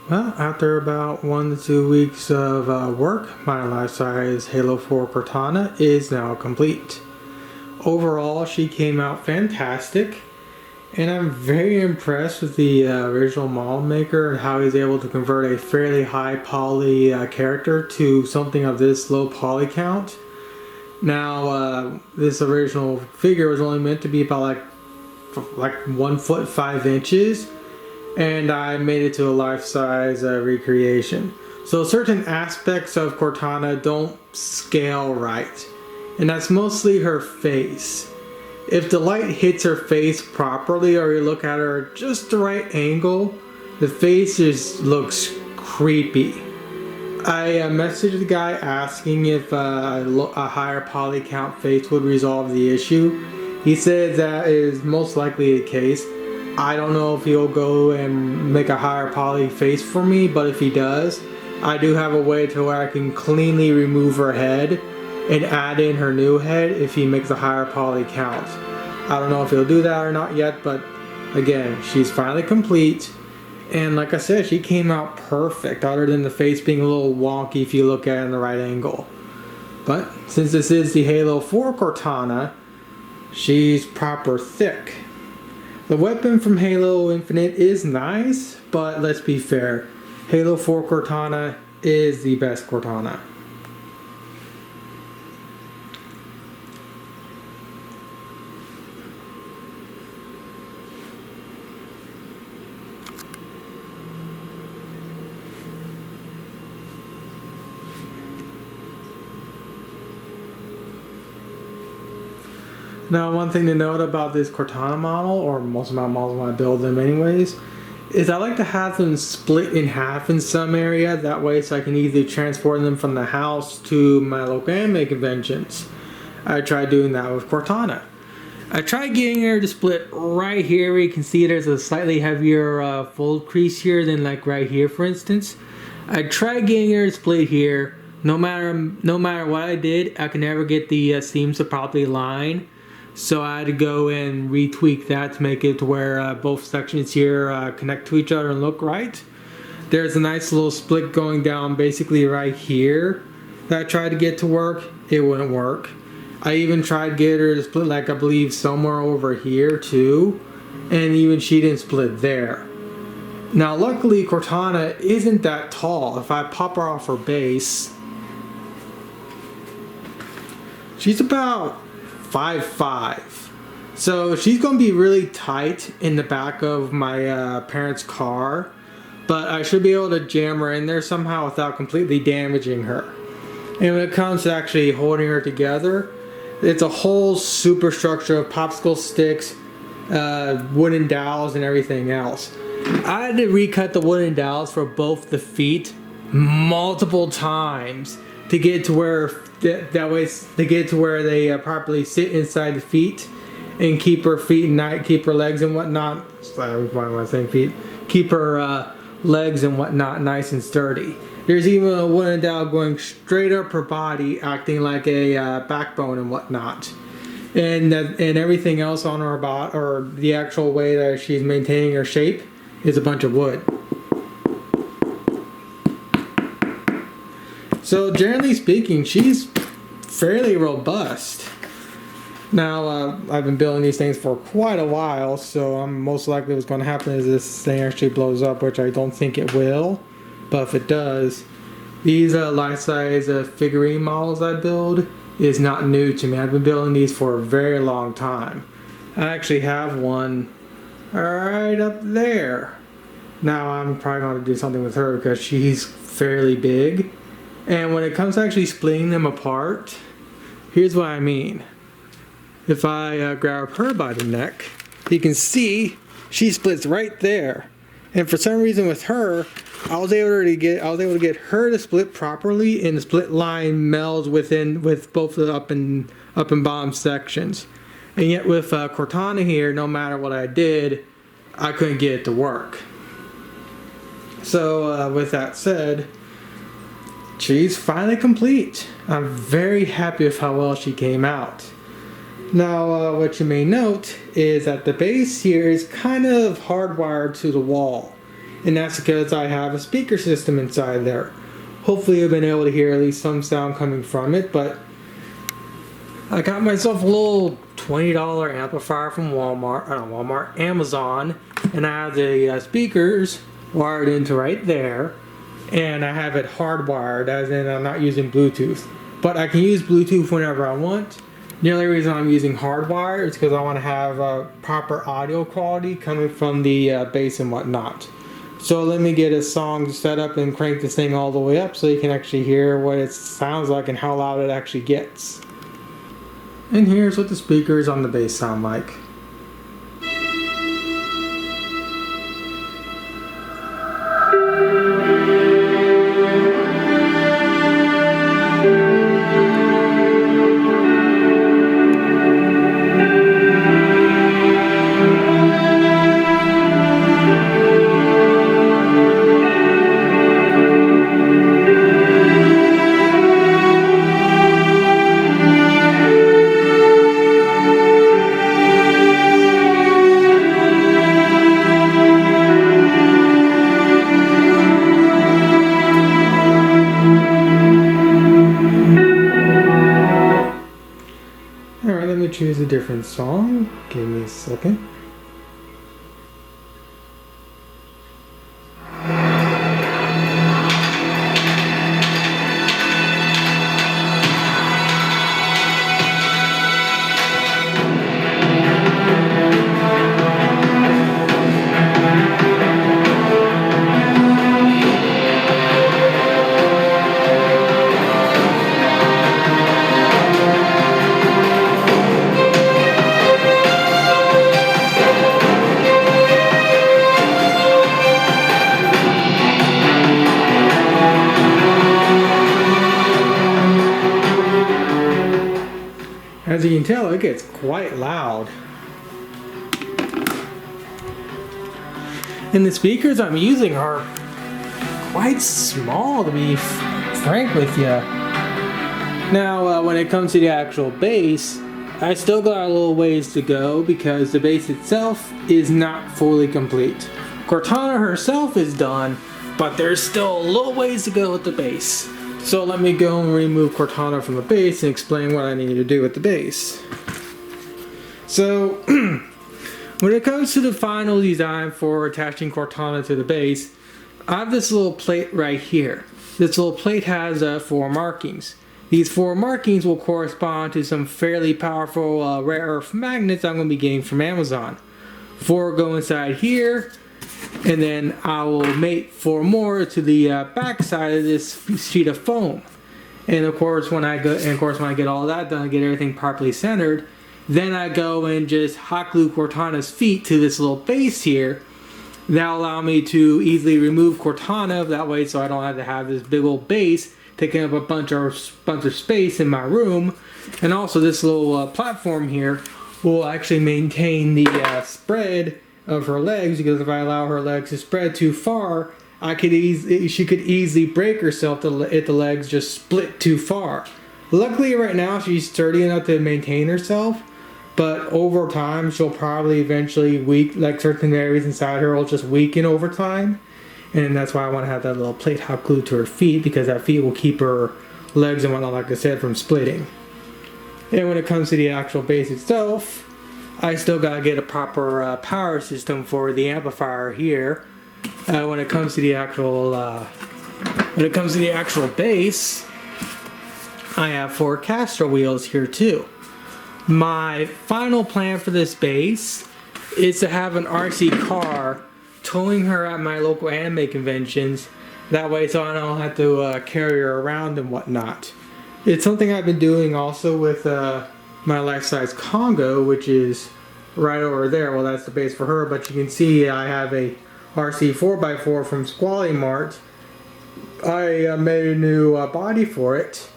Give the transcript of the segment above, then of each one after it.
Well, after about 1 to 2 weeks of work, my life-size Halo 4 Cortana is now complete. Overall, she came out fantastic, and I'm very impressed with the original model maker and how he's able to convert a fairly high poly character to something of this low poly count. Now, this original figure was only meant to be about like 1 foot 5 inches, and I made it to a life-size recreation. So certain aspects of Cortana don't scale right, and that's mostly her face. If the light hits her face properly, or you look at her at just the right angle, the face just looks creepy. I messaged the guy asking if a higher poly count face would resolve the issue. He said that is most likely the case. I don't know if he'll go and make a higher poly face for me, but if he does, I do have a way to where I can cleanly remove her head and add in her new head if he makes a higher poly count. I don't know if he'll do that or not yet, but again, she's finally complete. And like I said, she came out perfect, other than the face being a little wonky if you look at it in the right angle. But since this is the Halo 4 Cortana, she's proper thick. The weapon from Halo Infinite is nice, but let's be fair, Halo 4 Cortana is the best Cortana. Now, one thing to note about this Cortana model, or most of my models when I build them anyways, is I like to have them split in half in some area. That way so I can easily transport them from the house to my local anime conventions. I tried doing that with Cortana. I tried getting her to split right here. You can see there's a slightly heavier fold crease here than like right here, for instance. I tried getting her to split here. No matter what I did, I could never get the seams to properly line. So I had to go and retweak that to make it to where both sections here connect to each other and look right. There's a nice little split going down basically right here that I tried to get to work. It wouldn't work. I even tried to get her to split like I believe somewhere over here too, and even she didn't split there. Now luckily Cortana isn't that tall. If I pop her off her base, she's about 5'5". So she's going to be really tight in the back of my parents' car, but I should be able to jam her in there somehow without completely damaging her. And when it comes to actually holding her together, it's a whole superstructure of popsicle sticks, wooden dowels, and everything else. I had to recut the wooden dowels for both the feet multiple times to get to where they properly sit inside the feet and keep her feet and keep her legs and whatnot. Sorry, why am I saying feet? Keep her legs and whatnot nice and sturdy. There's even a wooden dowel going straight up her body, acting like a backbone and whatnot. And everything else on her body, or the actual way that she's maintaining her shape, is a bunch of wood. So generally speaking, she's fairly robust. Now, I've been building these things for quite a while, so most likely what's going to happen is this thing actually blows up, which I don't think it will. But if it does, these life-size figurine models I build is not new to me. I've been building these for a very long time. I actually have one right up there. Now I'm probably going to do something with her because she's fairly big. And when it comes to actually splitting them apart, here's what I mean. If I grab her by the neck, you can see she splits right there. And for some reason with her, I was able to get her to split properly, and the split line melds with both the up and bottom sections. And yet with Cortana here, no matter what I did, I couldn't get it to work. So with that said, she's finally complete. I'm very happy with how well she came out. Now, what you may note is that the base here is kind of hardwired to the wall. and that's because I have a speaker system inside there. Hopefully I've been able to hear at least some sound coming from it, but I got myself a little $20 amplifier from Amazon, and I have the speakers wired into right there, and I have it hardwired, as in I'm not using Bluetooth. But I can use Bluetooth whenever I want. The only reason I'm using hardwire is because I want to have proper audio quality coming from the bass and whatnot. So let me get a song set up and crank this thing all the way up so you can actually hear what it sounds like and how loud it actually gets. And here's what the speakers on the bass sound like. Alright, let me choose a different song. Give me a second. As you can tell, it gets quite loud. And the speakers I'm using are quite small, to be frank with you. Now, when it comes to the actual bass, I still got a little ways to go because the bass itself is not fully complete. Cortana herself is done, but there's still a little ways to go with the bass. So let me go and remove Cortana from the bass and explain what I need to do with the bass. So when it comes to the final design for attaching Cortana to the bass, I have this little plate right here. This little plate has 4 markings. These 4 markings will correspond to some fairly powerful rare earth magnets I'm going to be getting from Amazon. 4 go inside here, and then I will mate 4 more to the back side of this sheet of foam. And of course, when I get all that done, get everything properly centered, then I go and just hot glue Cortana's feet to this little base here. That'll allow me to easily remove Cortana that way, so I don't have to have this big old base taking up a bunch of space in my room. And also, this little platform here will actually maintain the spread of her legs, because if I allow her legs to spread too far, she could easily break herself if the legs just split too far. Luckily right now she's sturdy enough to maintain herself, but over time she'll probably eventually like certain areas inside her will just weaken over time, and that's why I want to have that little plate hot glued to her feet, because that feet will keep her legs and whatnot, like I said, from splitting. And when it comes to the actual base itself, I still gotta get a proper power system for the amplifier here. When it comes to the actual bass, I have 4 caster wheels here too. My final plan for this bass is to have an RC car towing her at my local anime conventions. That way, so I don't have to carry her around and whatnot. It's something I've been doing also with my life-size Congo, which is right over there. Well, that's the base for her, but you can see I have a RC 4x4 from Squally Mart. I made a new body for it.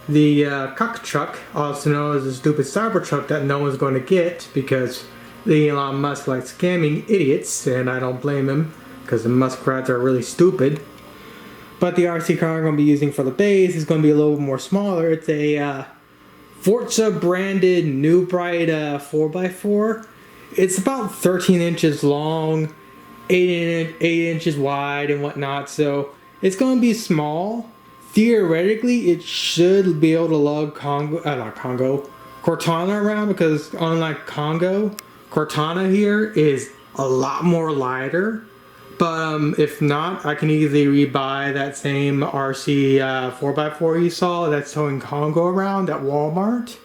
The cuck truck, also known as the stupid Cybertruck that no one's going to get because the Elon Musk likes scamming idiots, and I don't blame him because the Muskrats are really stupid. But the RC car I'm going to be using for the base is going to be a little bit more smaller. It's a Forza branded New Bright 4x4. It's about 13 inches long, 8 inches wide and whatnot, so it's going to be small. Theoretically, it should be able to lug Cortana around, because unlike Cortana here is a lot more lighter. But if not, I can easily rebuy that same RC 4x4 you saw that's towing Congo around at Walmart.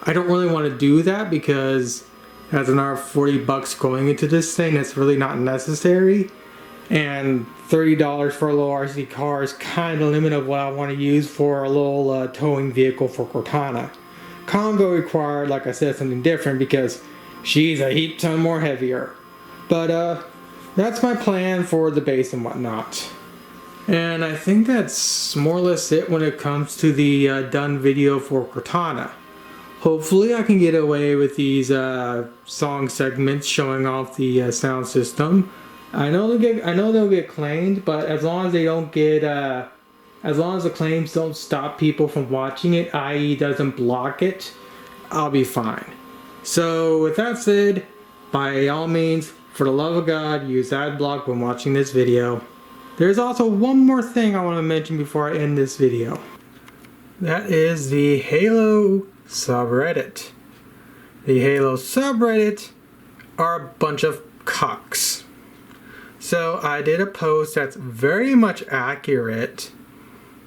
I don't really want to do that because that's another 40 bucks going into this thing that's really not necessary. And $30 for a little RC car is kind of the limit of what I want to use for a little towing vehicle for Cortana. Congo required, like I said, something different because she's a heap ton more heavier. But that's my plan for the base and whatnot. And I think that's more or less it when it comes to the done video for Cortana. Hopefully I can get away with these song segments showing off the sound system. I know they'll get claimed, but as long as they don't get, as long as the claims don't stop people from watching it, i.e. doesn't block it, I'll be fine. So with that said, by all means, for the love of God, use adblock when watching this video. There's also one more thing I want to mention before I end this video. That is the Halo subreddit. The Halo subreddit are a bunch of cocks. So I did a post that's very much accurate,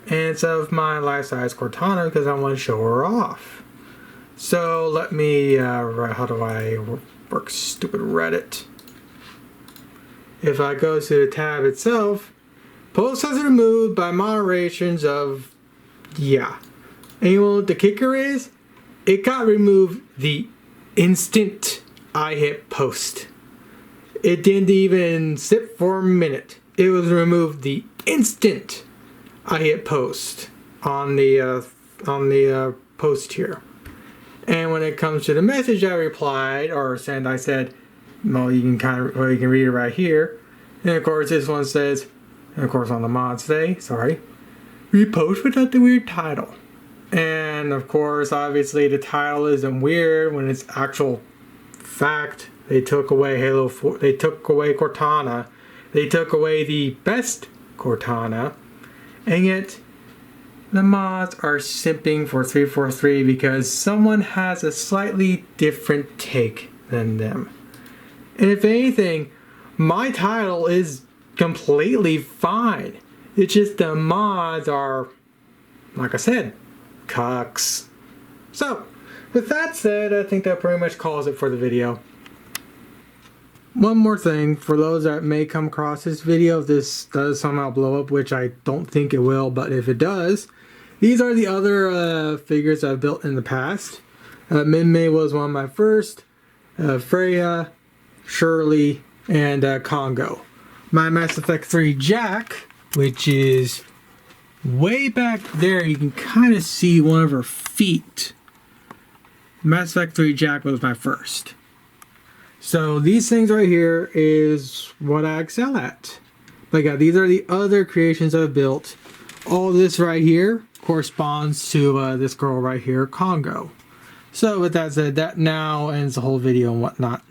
and it's of my life-size Cortana because I want to show her off. So let me, how do I work stupid Reddit? If I go to the tab itself, post has been removed by moderations of, yeah. And you know what the kicker is? It got removed the instant I hit post. It didn't even sit for a minute. It was removed the instant I hit post on the post here. And when it comes to the message I replied or sent, I said, well, you can read it right here. And of course, this one says, and of course on the mods today, sorry, repost without the weird title. And of course, obviously the title isn't weird when it's actual fact. They took away Halo 4, they took away Cortana, they took away the best Cortana, and yet the mods are simping for 343 because someone has a slightly different take than them. And if anything, my title is completely fine. It's just the mods are, like I said, cucks. So, with that said, I think that pretty much calls it for the video. One more thing, for those that may come across this video, if this does somehow blow up, which I don't think it will, but if it does, these are the other figures I've built in the past. Minmay was one of my first, Freya, Shirley, and Congo. My Mass Effect 3 Jack, which is way back there, you can kind of see one of her feet. Mass Effect 3 Jack was my first. So these things right here is what I excel at. But yeah, these are the other creations I've built. All this right here corresponds to this girl right here, Congo. So with that said, that now ends the whole video and whatnot.